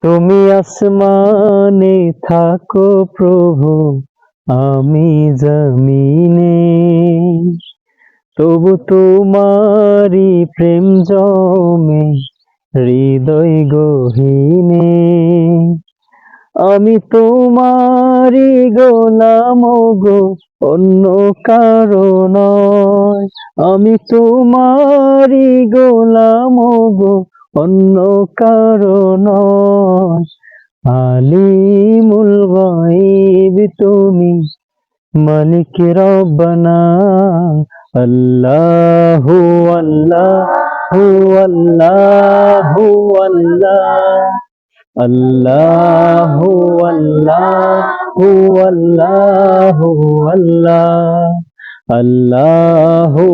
তুমি আসমানে থাকো প্রভু, আমি জমিনে, তবু তোমারি প্রেম জমে হৃদয় গহীনে। আমি তোমারি গোলাম গো, অন্য কারো নয়। আমি তোমারি গোলাম গো, অন্য কারো নয়। আলিমুল গায়ব তুমি, মালিক রব্বানা। আল্লাহু আল্লাহু আল্লাহু আল্লাহ, আল্লাহু আল্লাহু আল্লাহু আল্লাহ, আল্লাহু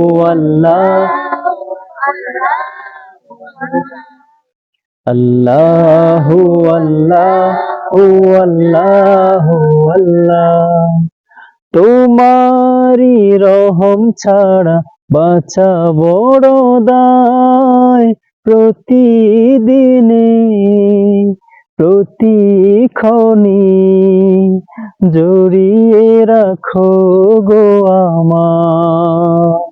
আল্লাহু আল্লাহু আল্লাহু আল্লাহ। তোমারি রহম ছাড়া বাঁচা বড় দায়। প্রতিদিনে প্রতিক্ষণে জড়িয়ে রাখো গো আমার।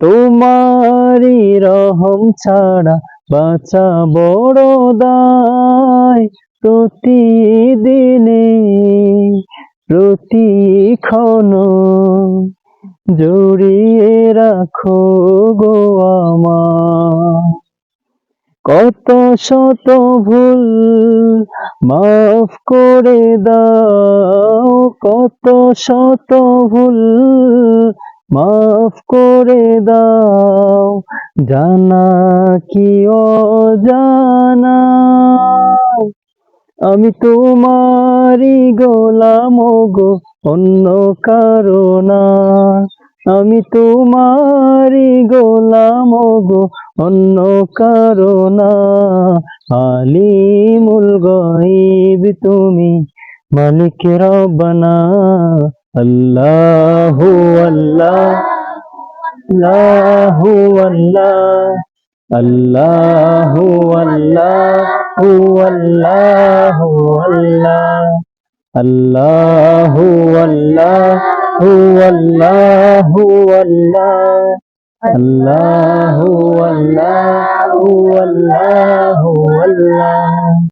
তোমারি রহম ছাড়া বাঁচা বড় দায়। প্রতিদিনে প্রতিক্ষণ জড়িয়ে রাখো গো আমার। কত শত ভুল মাফ করে দাও, কত শত ভুল মাফ করে দাও, জানা কি অজানা। আমি তোমারি গোলাম গো, অন্য কারো না। আমি তোমারি গোলাম গো, অন্য কারো না। আলিমুল গায়ব তুমি, মালিক রব্বানা। আল্লাহু আল্লাহু আল্লাহ, আল্লাহু আল্লাহু আল্লাহু আল্লাহ, আল্লাহু আল্লাহু আল্লাহু আল্লাহ, আল্লাহু আল্লাহু আল্লাহু আল্লাহ।